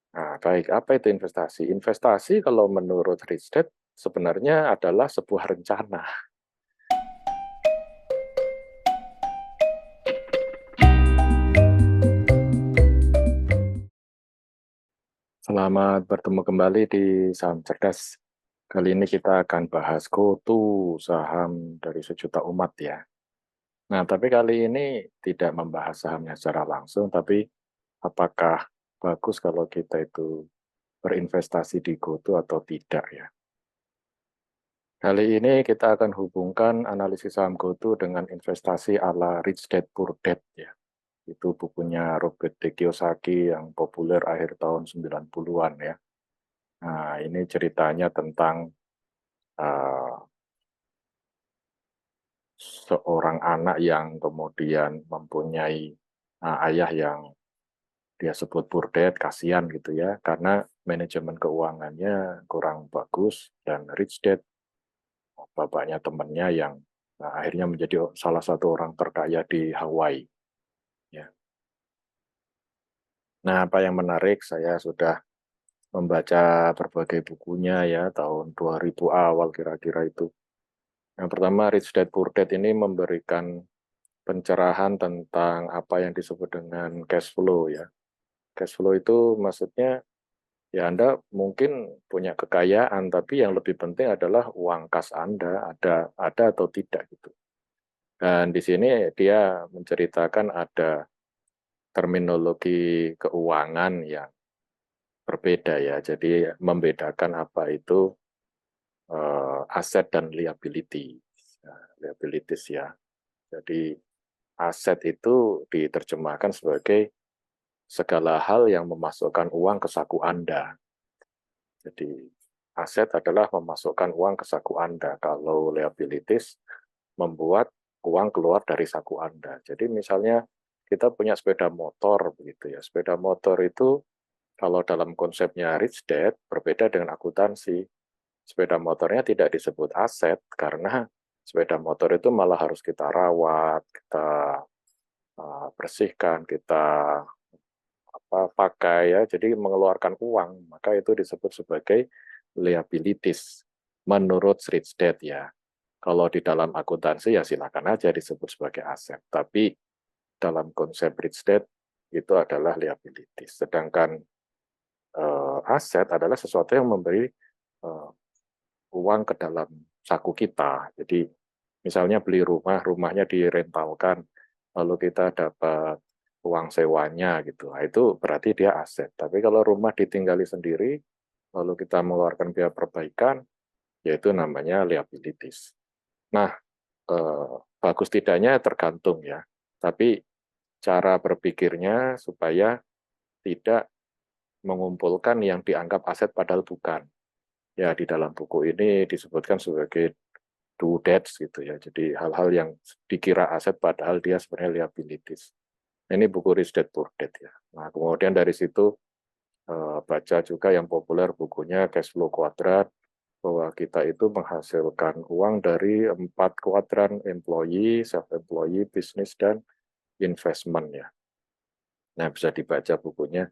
Nah, baik, apa itu investasi? Investasi kalau menurut Rich Dad sebenarnya adalah sebuah rencana. Selamat bertemu kembali di Saham Cerdas. Kali ini kita akan bahas GoTo, saham dari sejuta umat ya. Nah, tapi kali ini tidak membahas sahamnya secara langsung, tapi apakah bagus kalau kita itu berinvestasi di GoTo atau tidak ya. Kali ini kita akan hubungkan analisis saham GoTo dengan investasi ala Rich Dad Poor Dad ya. Itu bukunya Robert T. Kiyosaki yang populer akhir tahun 90-an ya. Nah, ini ceritanya tentang uh, seorang anak yang kemudian mempunyai ayah yang dia sebut poor dad, kasihan gitu ya, karena manajemen keuangannya kurang bagus dan rich dad, bapaknya temannya yang akhirnya menjadi salah satu orang terkaya di Hawaii. Ya. Nah, apa yang menarik, saya sudah membaca berbagai bukunya ya, tahun 2000 awal kira-kira itu. Yang pertama, Rich Dad Poor Dad ini memberikan pencerahan tentang apa yang disebut dengan cash flow ya. Cash flow itu maksudnya ya Anda mungkin punya kekayaan, tapi yang lebih penting adalah uang kas Anda ada atau tidak gitu. Dan di sini dia menceritakan ada terminologi keuangan yang berbeda ya. Jadi membedakan apa itu aset dan liability. Nah, liabilities ya. Jadi aset itu diterjemahkan sebagai segala hal yang memasukkan uang ke saku Anda. Jadi aset adalah memasukkan uang ke saku Anda. Kalau liabilities membuat uang keluar dari saku Anda. Jadi misalnya kita punya sepeda motor begitu ya. Sepeda motor itu kalau dalam konsepnya Rich Dad berbeda dengan akuntansi. Sepeda motornya tidak disebut aset karena sepeda motor itu malah harus kita rawat, kita bersihkan, kita pakai ya, jadi mengeluarkan uang, maka itu disebut sebagai liabilities menurut Rich Dad ya. Kalau di dalam akuntansi ya silakan aja disebut sebagai aset, tapi dalam konsep Rich Dad itu adalah liabilities. Sedangkan aset adalah sesuatu yang memberi uang ke dalam saku kita. Jadi misalnya beli rumah, rumahnya direntalkan, lalu kita dapat uang sewanya gitu. Nah, itu berarti dia aset. Tapi kalau rumah ditinggali sendiri, lalu kita mengeluarkan biaya perbaikan, yaitu namanya liabilities. Nah, bagus tidaknya tergantung ya. Tapi cara berpikirnya supaya tidak mengumpulkan yang dianggap aset padahal bukan. Ya, di dalam buku ini disebutkan sebagai do debts gitu ya. Jadi hal-hal yang dikira aset padahal dia sebenarnya liabilities. Ini buku Rich Dad Poor Dad ya. Nah, kemudian dari situ baca juga yang populer bukunya Cash Flow Quadrant, bahwa kita itu menghasilkan uang dari 4 kuadran, employee, self-employee, bisnis, dan investment ya. Nah, bisa dibaca bukunya.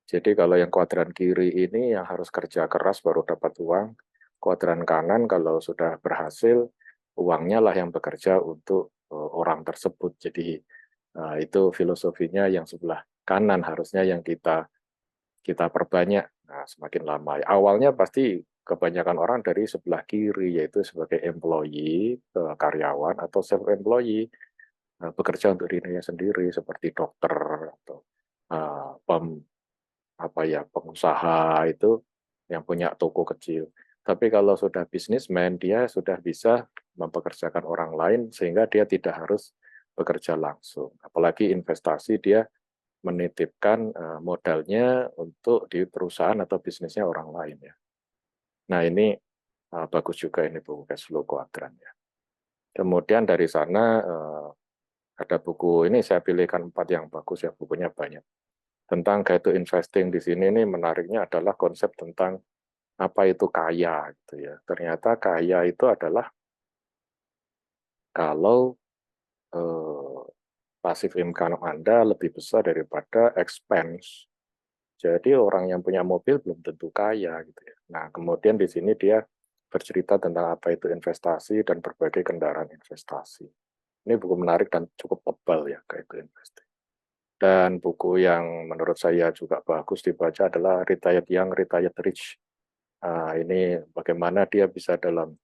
Jadi kalau yang kuadran kiri ini yang harus kerja keras baru dapat uang, kuadran kanan kalau sudah berhasil, uangnya lah yang bekerja untuk orang tersebut. Jadi itu filosofinya yang sebelah kanan harusnya yang kita kita perbanyak. Nah, semakin lama. Awalnya pasti kebanyakan orang dari sebelah kiri, yaitu sebagai employee, karyawan, atau self-employee, bekerja untuk dirinya sendiri, seperti dokter, atau apa ya pengusaha itu yang punya toko kecil. Tapi kalau sudah bisnismen, dia sudah bisa mempekerjakan orang lain sehingga dia tidak harus bekerja langsung. Apalagi investasi, dia menitipkan modalnya untuk di perusahaan atau bisnisnya orang lain ya. Nah ini bagus juga ini buku cash flow quadrant ya. Kemudian dari sana ada buku ini saya pilihkan 4 yang bagus ya, bukunya banyak. Tentang guide to investing di sini nih menariknya adalah konsep tentang apa itu kaya gitu ya. Ternyata kaya itu adalah kalau eh, pasif income Anda lebih besar daripada expense Jadi orang yang punya mobil belum tentu kaya gitu ya. Nah, kemudian di sini dia bercerita tentang apa itu investasi dan berbagai kendaraan investasi. Ini buku menarik dan cukup tebal ya, kayak itu investing. Dan buku yang menurut saya juga bagus dibaca adalah Retired Young, Retired Rich. Ini bagaimana dia bisa dalam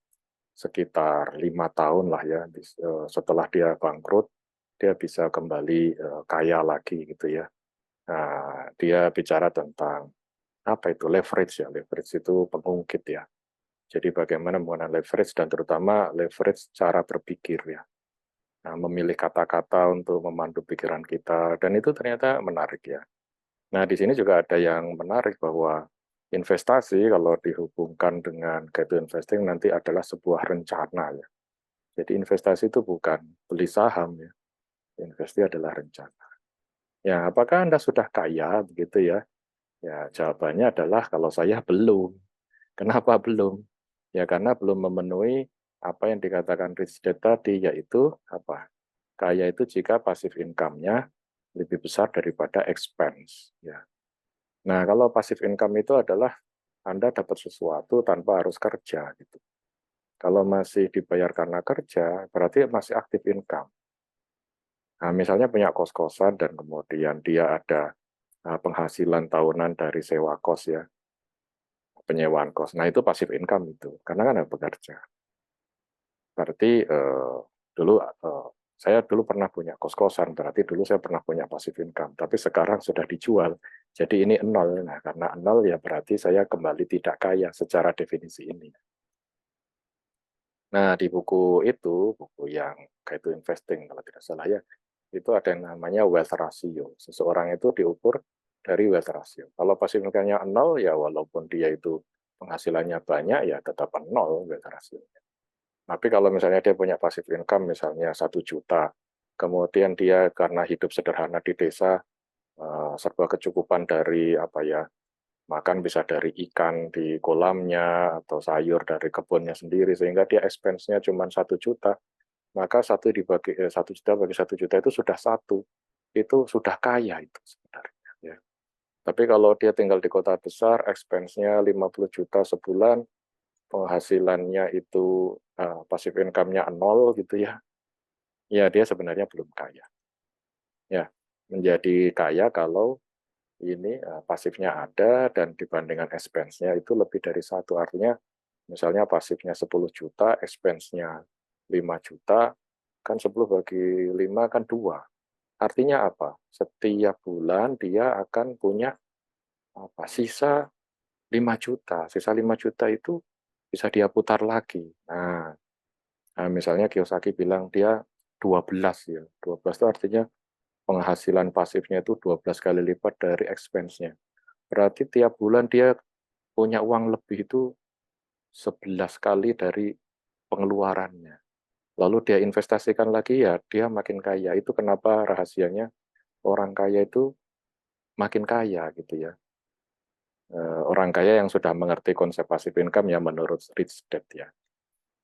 sekitar 5 tahun lah ya, setelah dia bangkrut, dia bisa kembali kaya lagi gitu ya. Nah, dia bicara tentang apa itu leverage ya, leverage itu pengungkit ya. Jadi bagaimana menggunakan leverage dan terutama leverage cara berpikir ya. Nah, memilih kata-kata untuk memandu pikiran kita dan itu ternyata menarik ya. Nah, di sini juga ada yang menarik bahwa investasi kalau dihubungkan dengan value investing nanti adalah sebuah rencana ya. Jadi investasi itu bukan beli saham ya. Investasi adalah rencana. Ya, apakah Anda sudah kaya begitu ya? Ya, jawabannya adalah kalau saya belum. Kenapa belum? Ya karena belum memenuhi apa yang dikatakan rich dad tadi, yaitu apa? Kaya itu jika passive income-nya lebih besar daripada expense. Ya. Nah, kalau passive income itu adalah Anda dapat sesuatu tanpa harus kerja. Gitu. Kalau masih dibayar karena kerja, berarti masih aktif income. Nah, misalnya punya kos-kosan dan kemudian dia ada penghasilan tahunan dari sewa kos ya, penyewaan kos. Nah, itu passive income itu, karena kan ada bekerja. Berarti dulu saya dulu pernah punya kos-kosan, berarti dulu saya pernah punya passive income, tapi sekarang sudah dijual, jadi ini nol. Nah, karena nol ya berarti saya kembali tidak kaya secara definisi ini. Nah, di buku itu, buku yang kayak itu investing kalau tidak salah ya, itu ada yang namanya wealth ratio. Seseorang itu diukur dari wealth ratio. Kalau passive income-nya nol, ya walaupun dia itu penghasilannya banyak, ya tetap nol wealth ratio. Tapi kalau misalnya dia punya passive income misalnya 1 juta, kemudian dia karena hidup sederhana di desa, serba kecukupan dari apa ya, makan bisa dari ikan di kolamnya atau sayur dari kebunnya sendiri, sehingga dia expense-nya cuma 1 juta, maka 1 juta bagi 1 juta itu sudah satu, itu sudah kaya itu sebenarnya. Ya. Tapi kalau dia tinggal di kota besar, expense-nya 50 juta sebulan, penghasilannya itu passive income-nya nol gitu ya, ya dia sebenarnya belum kaya. Ya, menjadi kaya kalau ini pasifnya ada dan dibandingkan expense-nya itu lebih dari satu. Artinya misalnya pasifnya 10 juta, expense-nya 5 juta, kan 10 bagi 5 kan 2. Artinya apa? Setiap bulan dia akan punya apa? Sisa 5 juta. Sisa 5 juta itu bisa dia putar lagi. Nah, misalnya Kiyosaki bilang dia 12 ya. 12 itu artinya penghasilan pasifnya itu 12 kali lipat dari expense-nya. Berarti tiap bulan dia punya uang lebih itu 11 kali dari pengeluarannya. Lalu dia investasikan lagi ya dia makin kaya. Itu kenapa rahasianya orang kaya itu makin kaya gitu ya. Orang kaya yang sudah mengerti konsep passive income ya menurut Rich Dad ya.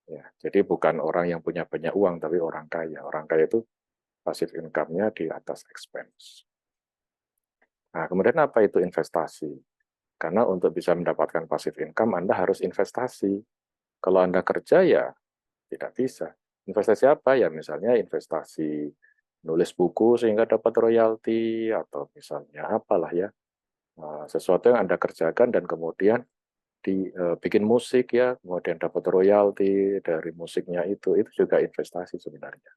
Ya, jadi bukan orang yang punya banyak uang tapi orang kaya. Orang kaya itu passive income-nya di atas expense. Nah, kemudian apa itu investasi? Karena untuk bisa mendapatkan passive income, Anda harus investasi. Kalau Anda kerja, ya tidak bisa. Investasi apa? Ya misalnya investasi nulis buku sehingga dapat royalti, atau misalnya apalah ya, sesuatu yang Anda kerjakan dan kemudian dibikin musik ya, kemudian dapat royalti dari musiknya itu juga investasi sebenarnya.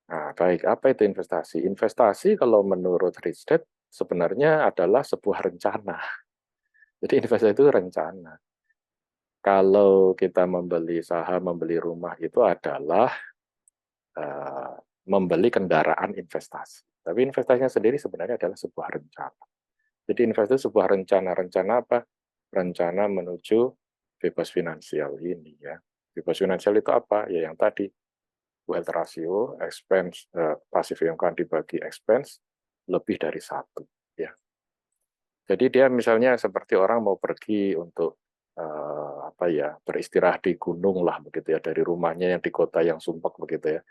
Nah, baik, apa itu investasi? Investasi kalau menurut Rich Dad sebenarnya adalah sebuah rencana. Jadi investasi itu rencana. Kalau kita membeli saham, membeli rumah itu adalah membeli kendaraan investasi. Tapi investasinya sendiri sebenarnya adalah sebuah rencana. Jadi investasi sebuah rencana. Rencana apa? Rencana menuju bebas finansial ini ya. Bebas finansial itu apa? Ya yang tadi wealth ratio, expense, passive income dibagi expense lebih dari satu. Ya. Jadi dia misalnya seperti orang mau pergi untuk apa ya beristirahat di gunung lah begitu ya dari rumahnya yang di kota yang sumpek begitu ya.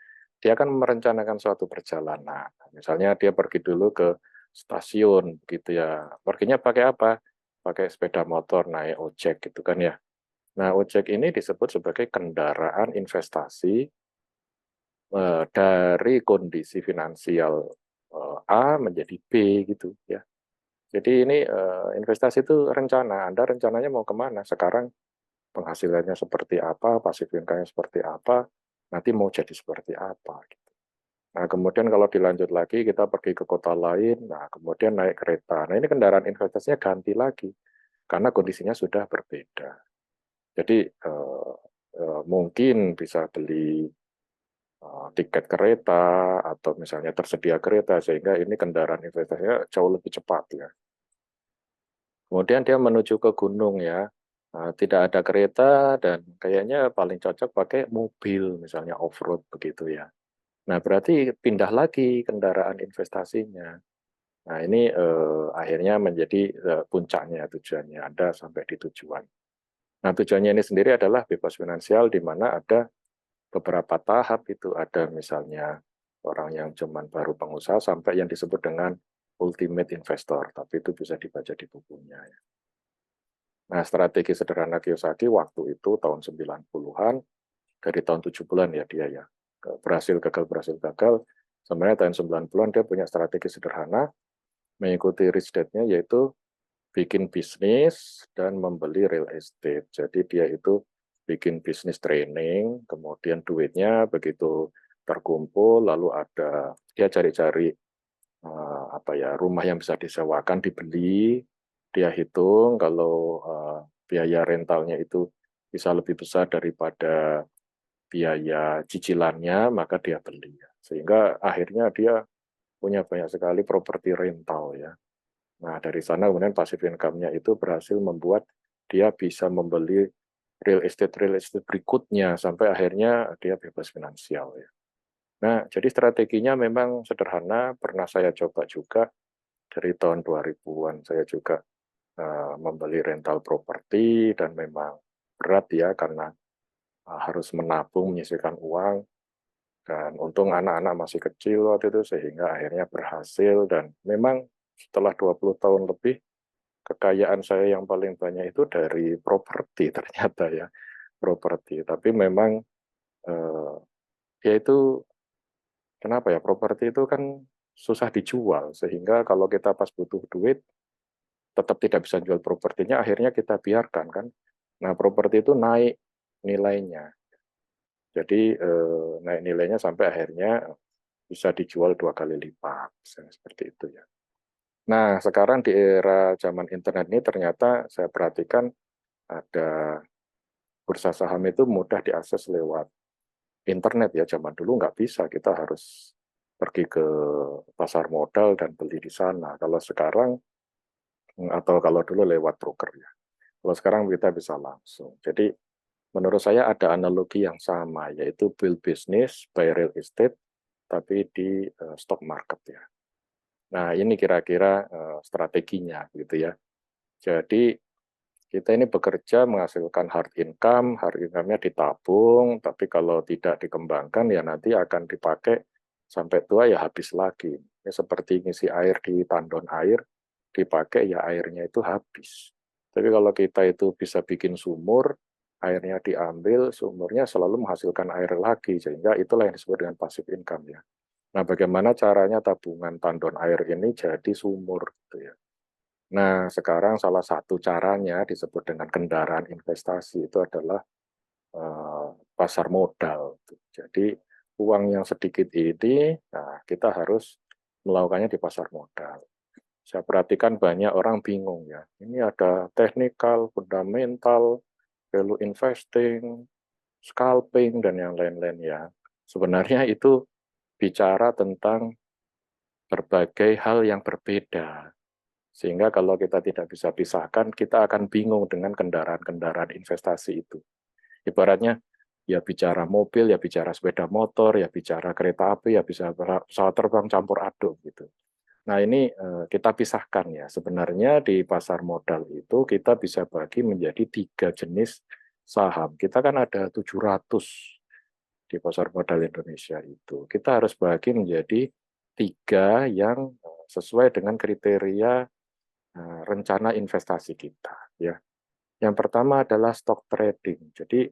Dia akan merencanakan suatu perjalanan. Misalnya dia pergi dulu ke stasiun gitu ya. Perginya pakai apa? Pakai sepeda motor, naik ojek gitu kan ya. Nah, ojek ini disebut sebagai kendaraan investasi dari kondisi finansial A menjadi B gitu ya. Jadi ini investasi itu rencana. Anda rencananya mau kemana? Sekarang penghasilannya seperti apa, pasif income-nya seperti apa, nanti mau jadi seperti apa. Gitu. Nah, kemudian kalau dilanjut lagi, kita pergi ke kota lain, nah kemudian naik kereta. Nah, ini kendaraan investasinya ganti lagi, karena kondisinya sudah berbeda. Jadi, mungkin bisa beli tiket kereta, atau misalnya tersedia kereta, sehingga ini kendaraan investasinya jauh lebih cepat ya. Kemudian dia menuju ke gunung ya, tidak ada kereta dan kayaknya paling cocok pakai mobil, misalnya off-road begitu ya. Nah, berarti pindah lagi kendaraan investasinya. Nah, ini akhirnya menjadi puncaknya tujuannya, Anda sampai di tujuan. Nah, tujuannya ini sendiri adalah bebas finansial di mana ada beberapa tahap itu. Ada misalnya orang yang cuman baru pengusaha sampai yang disebut dengan ultimate investor, tapi itu bisa dibaca di bukunya ya. Nah, strategi sederhana Kiyosaki waktu itu tahun 90-an, dari tahun 70-an ya dia ya. Berhasil gagal. Sebenarnya tahun 90-an dia punya strategi sederhana, mengikuti rich dad-nya yaitu bikin bisnis dan membeli real estate. Jadi dia itu bikin bisnis training, kemudian duitnya begitu terkumpul, lalu ada dia cari-cari apa ya rumah yang bisa disewakan, dibeli, dia hitung kalau biaya rentalnya itu bisa lebih besar daripada biaya cicilannya, maka dia beli. Sehingga akhirnya dia punya banyak sekali properti rental ya. Nah, dari sana kemudian passive income-nya itu berhasil membuat dia bisa membeli real estate berikutnya sampai akhirnya dia bebas finansial ya. Nah, jadi strateginya memang sederhana, pernah saya coba juga dari tahun 2000-an saya juga membeli rental properti dan memang berat ya karena harus menabung, menyisihkan uang dan untung anak-anak masih kecil waktu itu sehingga akhirnya berhasil dan memang setelah 20 tahun lebih kekayaan saya yang paling banyak itu dari properti ternyata ya, properti. Tapi memang ya itu kenapa ya, properti itu kan susah dijual, sehingga kalau kita pas butuh duit tetap tidak bisa jual propertinya, akhirnya kita biarkan kan. Nah, properti itu naik nilainya. Jadi naik nilainya sampai akhirnya bisa dijual 2 kali lipat, misalnya seperti itu ya. Nah, sekarang di era zaman internet ini ternyata saya perhatikan ada bursa saham itu mudah diakses lewat internet ya. Zaman dulu nggak bisa, kita harus pergi ke pasar modal dan beli di sana. Kalau sekarang, atau kalau dulu lewat broker ya. Kalau sekarang kita bisa langsung. Jadi menurut saya ada analogi yang sama, yaitu build business by real estate, tapi di stock market ya. Nah, ini kira-kira strateginya gitu ya. Jadi kita ini bekerja menghasilkan hard income-nya ditabung, tapi kalau tidak dikembangkan ya nanti akan dipakai sampai tua ya habis lagi. Ini seperti ngisi air di tandon air, dipakai ya airnya itu habis. Tapi kalau kita itu bisa bikin sumur, airnya diambil, sumurnya selalu menghasilkan air lagi, sehingga itulah yang disebut dengan passive income ya. Nah, bagaimana caranya tabungan tandon air ini jadi sumur gitu ya. Nah, sekarang salah satu caranya disebut dengan kendaraan investasi itu adalah pasar modal. Jadi uang yang sedikit ini, nah, kita harus melakukannya di pasar modal. Saya perhatikan banyak orang bingung ya. Ini ada technical, fundamental, value investing, scalping, dan yang lain-lain ya. Sebenarnya itu bicara tentang berbagai hal yang berbeda. Sehingga kalau kita tidak bisa pisahkan, kita akan bingung dengan kendaraan-kendaraan investasi itu. Ibaratnya, ya bicara mobil, ya bicara sepeda motor, ya bicara kereta api, ya bisa pesawat terbang campur aduk gitu. Nah ini kita pisahkan ya. Sebenarnya di pasar modal itu kita bisa bagi menjadi 3 jenis saham. Kita kan ada 700 di pasar modal Indonesia itu. Kita harus bagi menjadi 3 yang sesuai dengan kriteria rencana investasi kita, ya. Yang pertama adalah stock trading. Jadi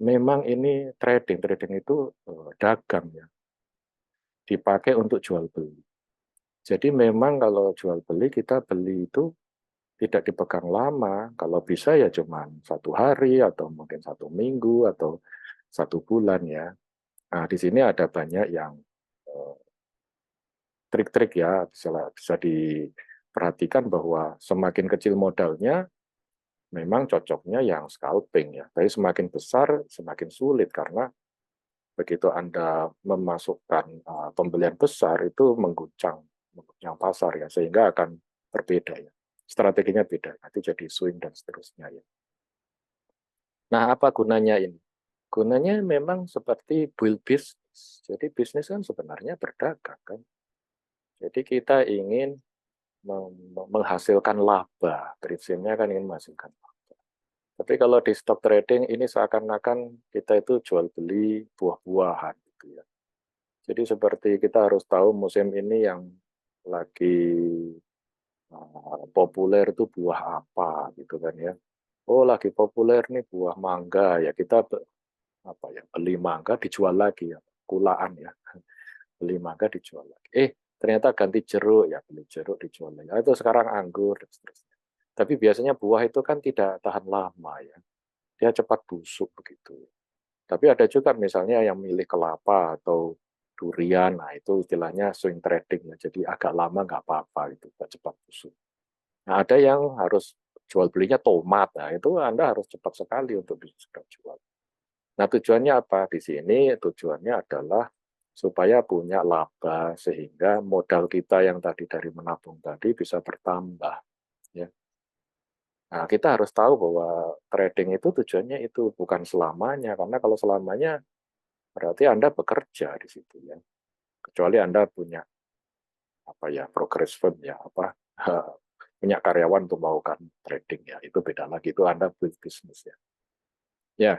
memang ini trading itu dagang ya, dipakai untuk jual beli. Jadi memang kalau jual beli kita beli itu tidak dipegang lama, kalau bisa ya cuma 1 hari atau mungkin 1 minggu atau 1 bulan ya. Nah di sini ada banyak yang eh, trik-trik ya, bisa diperhatikan bahwa semakin kecil modalnya memang cocoknya yang scalping ya. Tapi semakin besar semakin sulit karena begitu Anda memasukkan pembelian besar itu mengguncang pasar ya, sehingga akan berbeda ya. Strateginya beda, nanti jadi swing dan seterusnya ya. Nah, apa gunanya ini? Gunanya memang seperti build business. Jadi bisnis kan sebenarnya berdagang kan. Jadi kita ingin menghasilkan laba, prinsipnya kan ingin menghasilkan laba. Tapi kalau di stock trading ini seakan-akan kita itu jual beli buah-buahan gitu ya. Jadi seperti kita harus tahu musim ini yang lagi populer itu buah apa gitu kan ya. Oh lagi populer nih buah mangga ya, kita apa ya, beli mangga dijual lagi ya, kulaan ya. Beli mangga dijual lagi. Ternyata ganti jeruk ya, beli jeruk dijual lagi. Itu sekarang anggur dan seterusnya. Tapi biasanya buah itu kan tidak tahan lama ya. Dia cepat busuk begitu. Tapi ada juga misalnya yang milih kelapa atau durian, nah itu istilahnya swing trading ya. Jadi agak lama nggak apa-apa itu, nggak cepat busuk. Nah ada yang harus jual belinya tomat, nah itu Anda harus cepat sekali untuk bisa jual. Nah tujuannya apa? Di sini tujuannya adalah supaya punya laba sehingga modal kita yang tadi dari menabung tadi bisa bertambah. Ya. Nah, kita harus tahu bahwa trading itu tujuannya itu bukan selamanya, karena kalau selamanya berarti Anda bekerja di situ ya. Kecuali Anda punya apa ya, progress firm ya, apa punya karyawan untuk melakukan trading ya, itu beda lagi, itu Anda build business ya. Ya,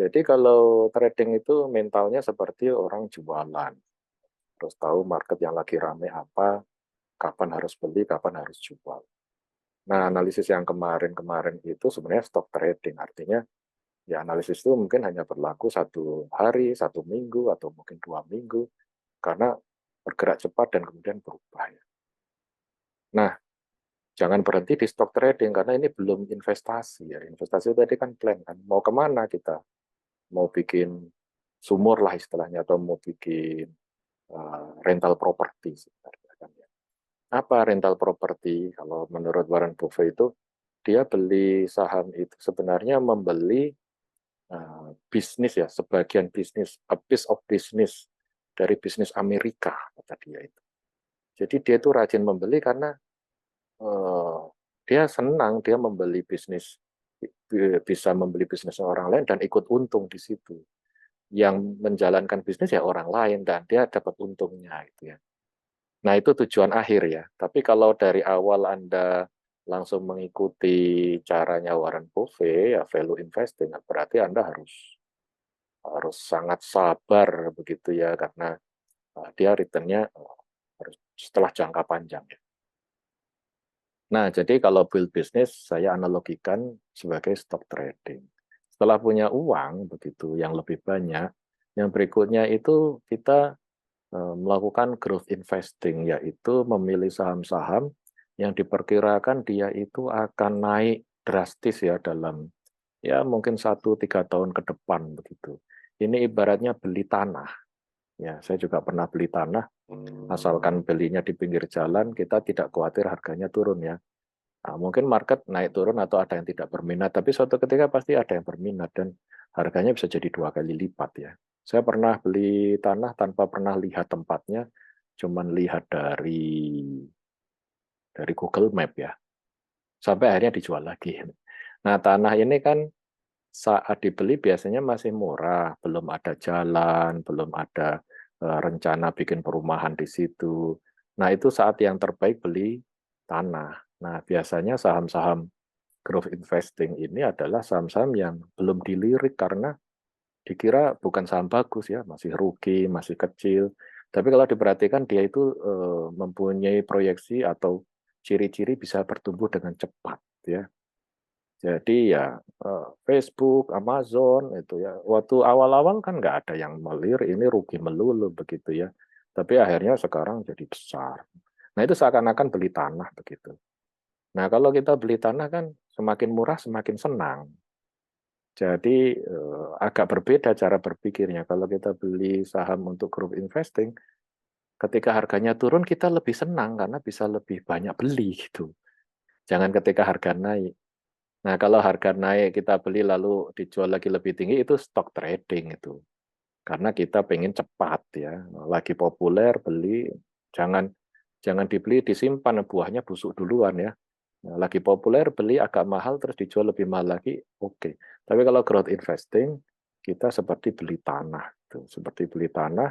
jadi kalau trading itu mentalnya seperti orang jualan. Terus tahu market yang lagi rame apa, kapan harus beli, kapan harus jual. Nah, analisis yang kemarin-kemarin itu sebenarnya stock trading, artinya ya analisis itu mungkin hanya berlaku 1 hari, 1 minggu, atau mungkin 2 minggu, karena bergerak cepat dan kemudian berubah. Ya. Nah, jangan berhenti di stock trading, karena ini belum investasi. Ya. Investasi tadi kan plan, kan mau kemana kita? Mau bikin sumur lah istilahnya, atau mau bikin rental property sebenarnya. Kan, ya. Apa rental property? Kalau menurut Warren Buffett itu, dia beli saham itu sebenarnya membeli bisnis ya, sebagian bisnis, a piece of business dari bisnis Amerika, kata dia itu. Jadi dia itu rajin membeli karena dia senang, dia membeli bisnis, bisa membeli bisnis orang lain dan ikut untung di situ. Yang menjalankan bisnis ya orang lain dan dia dapat untungnya gitu ya. Nah, itu tujuan akhir ya. Tapi kalau dari awal Anda langsung mengikuti caranya Warren Buffett, ya value investing, berarti Anda harus sangat sabar begitu ya, karena dia returnnya harus setelah jangka panjang ya. Nah, jadi kalau build business saya analogikan sebagai stock trading. Setelah punya uang begitu yang lebih banyak, yang berikutnya itu kita melakukan growth investing, yaitu memilih saham-saham yang diperkirakan dia itu akan naik drastis ya dalam ya mungkin 1-3 tahun ke depan begitu. Ini ibaratnya beli tanah. Ya, saya juga pernah beli tanah, asalkan belinya di pinggir jalan, kita tidak khawatir harganya turun ya. Nah, mungkin market naik turun atau ada yang tidak berminat, tapi suatu ketika pasti ada yang berminat dan harganya bisa jadi 2 kali lipat ya. Saya pernah beli tanah tanpa pernah lihat tempatnya, cuman lihat dari Google Map ya. Sampai akhirnya dijual lagi. Nah, tanah ini kan saat dibeli biasanya masih murah, belum ada jalan, belum ada rencana bikin perumahan di situ. Nah, itu saat yang terbaik beli tanah. Nah, biasanya saham-saham growth investing ini adalah saham-saham yang belum dilirik karena dikira bukan saham bagus ya, masih rugi, masih kecil. Tapi kalau diperhatikan dia itu mempunyai proyeksi atau ciri-ciri bisa bertumbuh dengan cepat ya. Jadi ya Facebook, Amazon itu ya. Waktu awal-awal kan nggak ada yang melirik, ini rugi melulu begitu ya. Tapi akhirnya sekarang jadi besar. Nah itu seakan-akan beli tanah begitu. Nah kalau kita beli tanah kan semakin murah semakin senang. Jadi agak berbeda cara berpikirnya. Kalau kita beli saham untuk group investing, ketika harganya turun kita lebih senang karena bisa lebih banyak beli gitu. Jangan ketika harga naik. Nah, kalau harga naik kita beli lalu dijual lagi lebih tinggi itu stock trading itu. Karena kita pengen cepat ya. Lagi populer beli, jangan jangan dibeli disimpan buahnya busuk duluan ya. Nah, lagi populer beli agak mahal terus dijual lebih mahal lagi, oke. Tapi kalau growth investing kita seperti beli tanah tuh, seperti beli tanah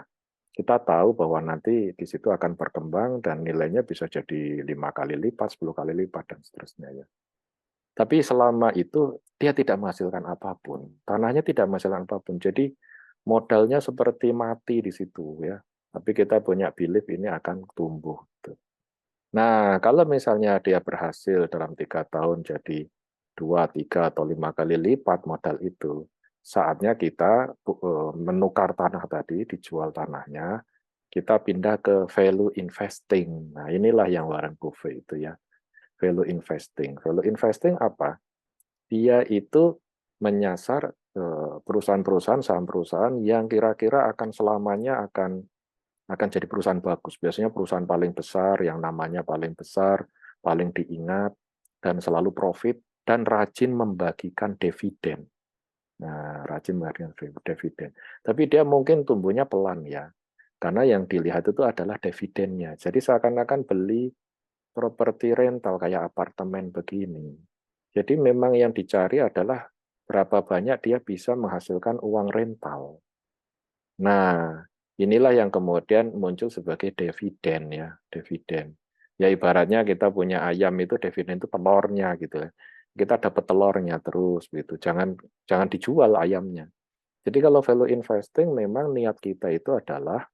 kita tahu bahwa nanti di situ akan berkembang dan nilainya bisa jadi 5 kali lipat, 10 kali lipat dan seterusnya ya. Tapi selama itu dia tidak menghasilkan apapun, tanahnya tidak menghasilkan apapun. Jadi modalnya seperti mati di situ ya. Tapi kita punya belief ini akan tumbuh. Nah, kalau misalnya dia berhasil dalam 3 tahun jadi 2, 3, atau 5 kali lipat modal itu, saatnya kita menukar tanah tadi, dijual tanahnya, kita pindah ke value investing. Nah, inilah yang Warren Buffett itu ya, value investing. Value investing apa? Dia itu menyasar perusahaan-perusahaan, saham perusahaan yang kira-kira akan selamanya akan jadi perusahaan bagus. Biasanya perusahaan paling besar, yang namanya paling besar, paling diingat, dan selalu profit, dan rajin membagikan dividen. Nah, rajin membagikan dividen. Tapi dia mungkin tumbuhnya pelan ya, karena yang dilihat itu adalah dividennya. Jadi seakan-akan beli properti rental kayak apartemen begini. Jadi memang yang dicari adalah berapa banyak dia bisa menghasilkan uang rental. Nah, inilah yang kemudian muncul sebagai dividen ya, dividen. Ya ibaratnya kita punya ayam itu dividen itu telurnya gitu ya. Kita dapat telurnya terus gitu. Jangan jangan dijual ayamnya. Jadi kalau value investing memang niat kita itu adalah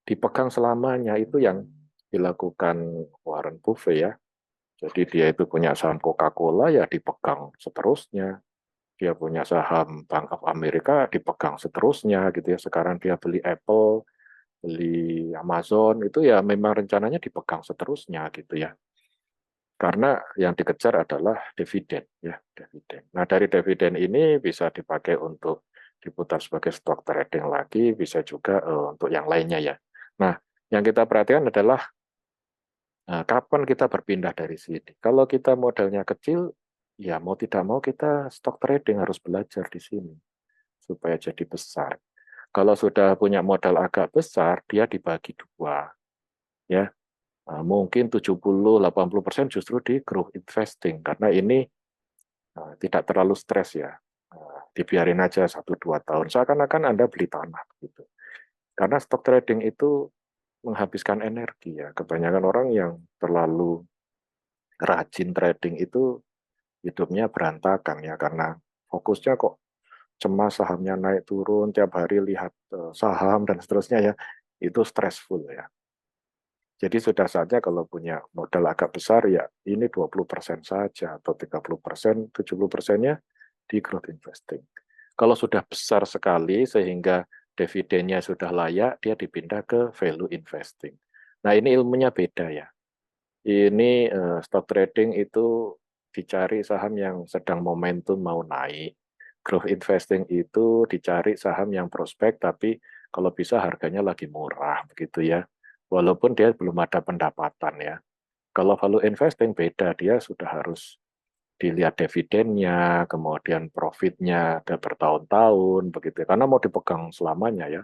dipegang selamanya itu yang dilakukan Warren Buffett ya. Jadi dia itu punya saham Coca-Cola ya dipegang seterusnya. Dia punya saham Bank of America dipegang seterusnya gitu ya. Sekarang dia beli Apple, beli Amazon itu ya memang rencananya dipegang seterusnya gitu ya. Karena yang dikejar adalah dividen ya, dividen. Nah, dari dividen ini bisa dipakai untuk diputar sebagai stock trading lagi, bisa juga untuk yang lainnya ya. Nah, yang kita perhatikan adalah kapan kita berpindah dari sini. Kalau kita modalnya kecil, ya mau tidak mau kita stock trading harus belajar di sini supaya jadi besar. Kalau sudah punya modal agak besar, dia dibagi dua. Ya, mungkin 70-80% justru di growth investing karena ini tidak terlalu stres ya. Dibiarin aja 1-2 tahun. Seakan-akan Anda beli tanah gitu. Karena stock trading itu menghabiskan energi ya. Kebanyakan orang yang terlalu rajin trading itu hidupnya berantakan ya karena fokusnya kok cemas sahamnya naik turun tiap hari lihat saham dan seterusnya ya. Itu stressful ya. Jadi sudah saja kalau punya modal agak besar ya ini 20% saja atau 30%, 70%-nya di growth investing. Kalau sudah besar sekali sehingga dividennya sudah layak, dia dipindah ke value investing. Nah ini ilmunya beda ya. Ini stock trading itu dicari saham yang sedang momentum mau naik. Growth investing itu dicari saham yang prospek tapi kalau bisa harganya lagi murah begitu ya. Walaupun dia belum ada pendapatan ya. Kalau value investing beda, dia sudah harus dilihat dividennya, kemudian profitnya ada bertahun-tahun begitu. Karena mau dipegang selamanya ya.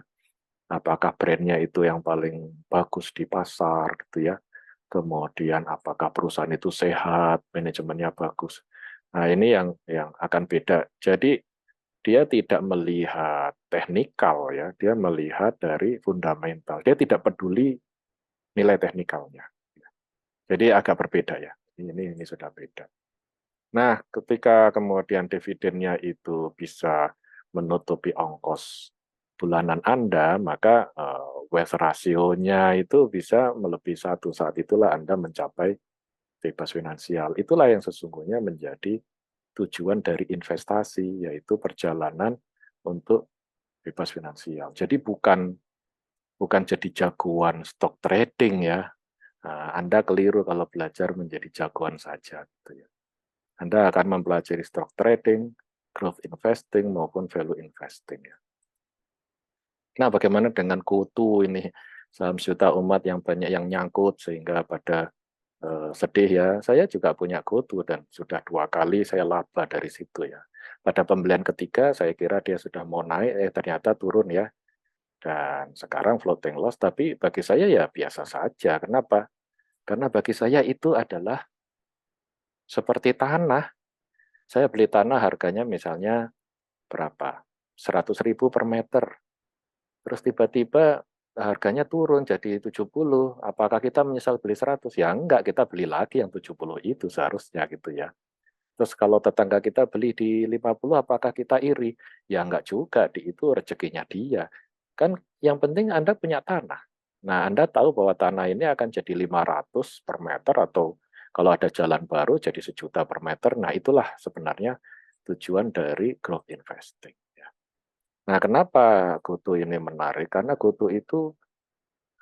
Apakah brandnya itu yang paling bagus di pasar gitu ya. Kemudian apakah perusahaan itu sehat, manajemennya bagus. Nah, ini yang akan beda. Jadi dia tidak melihat teknikal ya, dia melihat dari fundamental. Dia tidak peduli nilai teknikalnya. Jadi agak berbeda ya. Ini sudah beda. Nah, ketika kemudian dividennya itu bisa menutupi ongkos bulanan Anda, maka West rasionya itu bisa melebihi 1. Saat itulah Anda mencapai bebas finansial. Itulah yang sesungguhnya menjadi tujuan dari investasi, yaitu perjalanan untuk bebas finansial. Jadi bukan bukan jadi jagoan stock trading ya. Nah, Anda keliru kalau belajar menjadi jagoan saja gitu ya. Anda akan mempelajari stock trading, growth investing maupun value investing ya. Nah, bagaimana dengan kutu ini? Saham juta umat yang banyak yang nyangkut sehingga pada sedih ya. Saya juga punya kutu dan sudah 2 kali saya laba dari situ ya. Pada pembelian ketiga saya kira dia sudah mau naik, ternyata turun ya. Dan sekarang floating loss, tapi bagi saya ya biasa saja. Kenapa? Karena bagi saya itu adalah seperti tanah. Saya beli tanah harganya misalnya berapa? 100.000 per meter. Terus tiba-tiba harganya turun jadi 70. Apakah kita menyesal beli 100? Ya enggak, kita beli lagi yang 70 itu seharusnya gitu ya. Terus kalau tetangga kita beli di 50, apakah kita iri? Ya enggak juga, itu rezekinya dia. Kan yang penting Anda punya tanah. Nah, Anda tahu bahwa tanah ini akan jadi 500 per meter atau kalau ada jalan baru jadi 1 juta per meter. Nah, itulah sebenarnya tujuan dari growth investing. Ya. Nah, kenapa GoTo ini menarik? Karena GoTo itu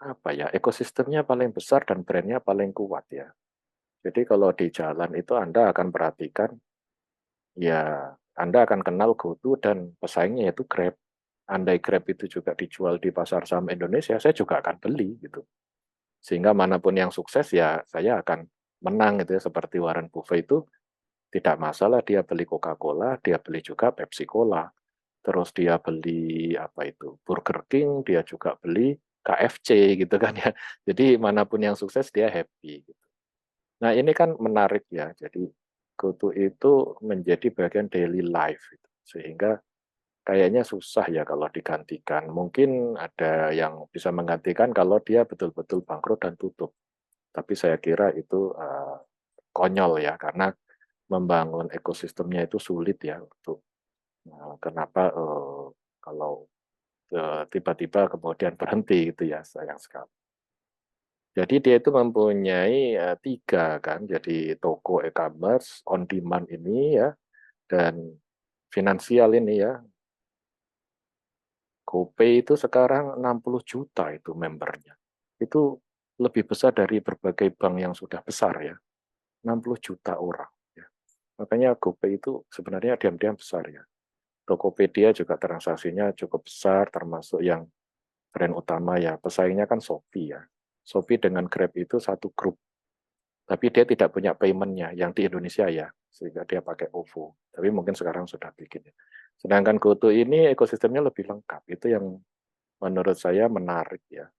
apa ya, ekosistemnya paling besar dan brandnya paling kuat ya. Jadi kalau di jalan itu Anda akan perhatikan, ya Anda akan kenal GoTo dan pesaingnya yaitu Grab. Andai Grab itu juga dijual di pasar saham Indonesia, saya juga akan beli gitu. Sehingga manapun yang sukses ya saya akan menang gitu ya. Seperti Warren Buffett itu tidak masalah dia beli Coca-Cola, dia beli juga Pepsi Cola. Terus dia beli apa itu Burger King, dia juga beli KFC gitu kan ya. Jadi manapun yang sukses dia happy gitu. Nah, ini kan menarik ya. Jadi GoTo itu menjadi bagian daily life gitu. Sehingga kayaknya susah ya kalau digantikan. Mungkin ada yang bisa menggantikan kalau dia betul-betul bangkrut dan tutup. Tapi saya kira itu konyol ya karena membangun ekosistemnya itu sulit ya untuk kenapa kalau tiba-tiba kemudian berhenti gitu ya, sayang sekali. Jadi dia itu mempunyai 3 kan, jadi toko e-commerce, on demand ini ya, dan finansial ini ya. GoPay itu sekarang 60 juta itu membernya. Itu lebih besar dari berbagai bank yang sudah besar ya, 60 juta orang ya. Makanya GoPay itu sebenarnya diam-diam besar ya. Tokopedia juga transaksinya cukup besar, termasuk yang brand utama ya, pesaingnya kan Shopee ya. Shopee dengan Grab itu satu grup, tapi dia tidak punya payment-nya yang di Indonesia ya, sehingga dia pakai OVO. Tapi mungkin sekarang sudah bikin ya. Sedangkan GoTo ini ekosistemnya lebih lengkap, itu yang menurut saya menarik ya.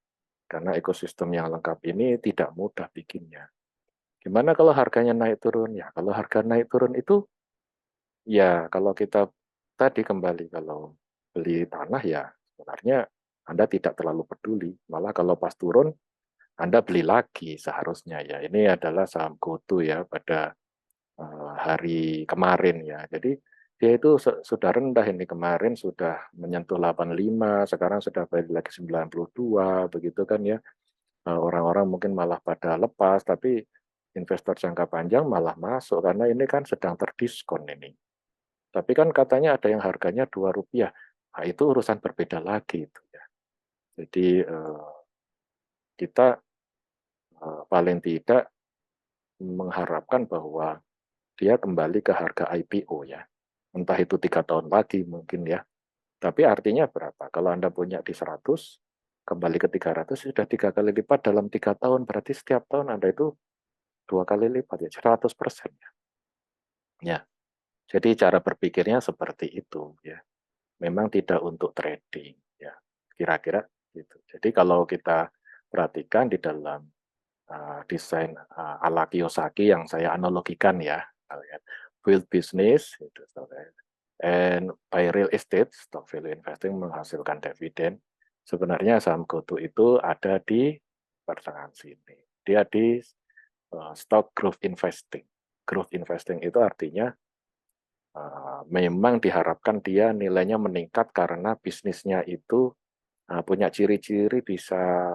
Karena ekosistem yang lengkap ini tidak mudah bikinnya. Gimana kalau harganya naik turun? Ya, kalau harga naik turun itu, ya kalau kita tadi kembali, kalau beli tanah ya sebenarnya Anda tidak terlalu peduli. Malah kalau pas turun, Anda beli lagi seharusnya ya. Ini adalah saham GoTo ya pada hari kemarin ya. Jadi dia itu sudah rendah ini kemarin sudah menyentuh 85, sekarang sudah balik lagi 92 begitu kan ya. Orang-orang mungkin malah pada lepas, tapi investor jangka panjang malah masuk karena ini kan sedang terdiskon ini. Tapi kan katanya ada yang harganya Rp2. Nah, itu urusan berbeda lagi itu ya. Jadi kita paling tidak mengharapkan bahwa dia kembali ke harga IPO ya. Entah itu 3 tahun lagi mungkin ya. Tapi artinya berapa? Kalau Anda punya di 100, kembali ke 300 sudah 3 kali lipat dalam 3 tahun. Berarti setiap tahun Anda itu 2 kali lipat ya, 100% ya. Ya, jadi cara berpikirnya seperti itu ya. Memang tidak untuk trading ya. Kira-kira gitu. Jadi kalau kita perhatikan di dalam desain ala Kiyosaki yang saya analogikan ya, build business gitu, and buy real estate, stock value investing menghasilkan dividen. Sebenarnya saham GoTo itu ada di pertengahan sini. Dia di stock growth investing. Growth investing itu artinya memang diharapkan dia nilainya meningkat karena bisnisnya itu punya ciri-ciri bisa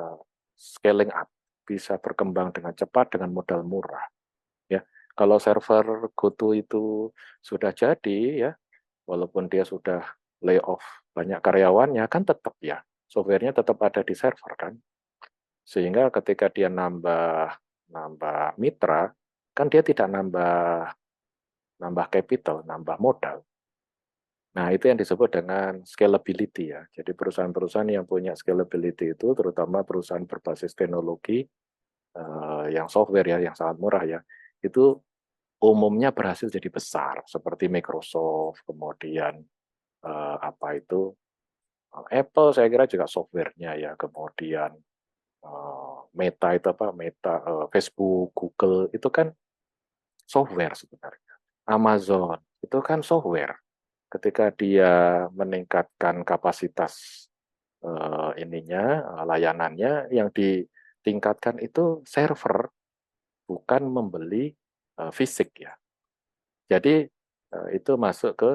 scaling up, bisa berkembang dengan cepat dengan modal murah. Ya, kalau server GoTo itu sudah jadi ya, walaupun dia sudah lay off banyak karyawannya, kan tetap ya, software-nya tetap ada di server kan. Sehingga ketika dia nambah nambah mitra, kan dia tidak nambah nambah capital, nambah modal. Nah, itu yang disebut dengan scalability ya. Jadi perusahaan-perusahaan yang punya scalability itu, terutama perusahaan berbasis teknologi yang software ya, yang sangat murah ya, itu umumnya berhasil jadi besar, seperti Microsoft, kemudian apa itu Apple, saya kira juga softwarenya ya, kemudian Meta itu apa, Meta, Facebook, Google itu kan software sebenarnya. Amazon itu kan software. Ketika dia meningkatkan kapasitas layanannya, yang ditingkatkan itu server, bukan membeli fisik ya. Jadi itu masuk ke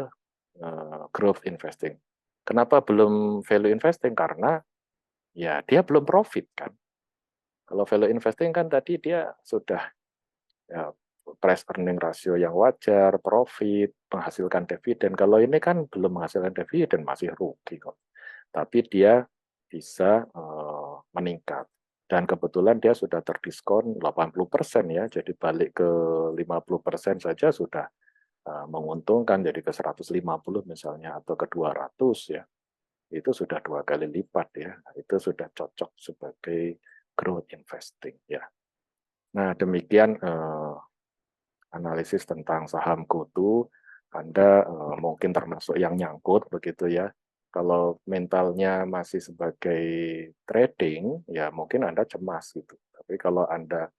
growth investing. Kenapa belum value investing? Karena ya dia belum profit kan. Kalau value investing kan tadi dia sudah ya, price earning ratio yang wajar, profit, menghasilkan dividen. Kalau ini kan belum menghasilkan dividen, masih rugi kok. Tapi dia bisa meningkat. Dan kebetulan dia sudah terdiskon 80% ya, jadi balik ke 50% saja sudah menguntungkan, jadi ke 150 misalnya, atau ke 200 ya. Itu sudah 2 kali lipat ya. Itu sudah cocok sebagai growth investing ya. Nah, demikian analisis tentang saham GoTo. Anda mungkin termasuk yang nyangkut begitu ya. Kalau mentalnya masih sebagai trading, ya mungkin Anda cemas gitu. Tapi kalau Anda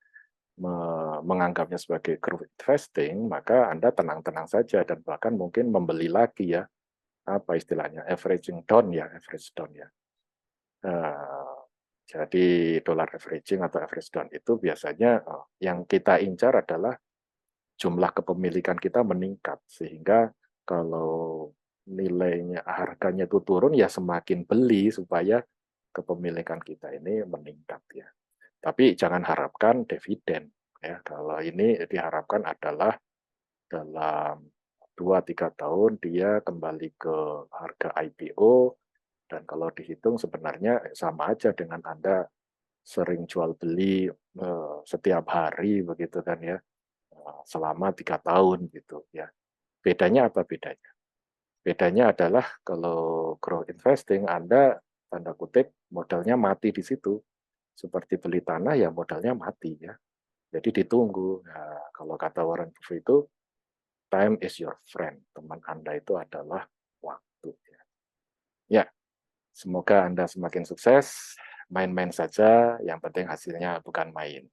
menganggapnya sebagai growth investing, maka Anda tenang-tenang saja dan bahkan mungkin membeli lagi ya. Apa istilahnya? Averaging down ya, average down ya. Jadi dollar averaging atau average down itu biasanya yang kita incar adalah jumlah kepemilikan kita meningkat, sehingga kalau nilainya, harganya itu turun, ya semakin beli supaya kepemilikan kita ini meningkat ya. Tapi jangan harapkan dividen ya. Kalau ini diharapkan adalah dalam 2-3 tahun dia kembali ke harga IPO, dan kalau dihitung sebenarnya sama aja dengan Anda sering jual beli setiap hari begitu kan ya, selama 3 tahun gitu ya. Bedanya apa bedanya? Bedanya adalah kalau growth investing Anda tanda kutip modalnya mati di situ. Seperti beli tanah ya modalnya mati ya. Jadi ditunggu. Nah, kalau kata Warren Buffett itu time is your friend. Teman Anda itu adalah waktu ya. Ya, semoga Anda semakin sukses. Main-main saja, yang penting hasilnya bukan main.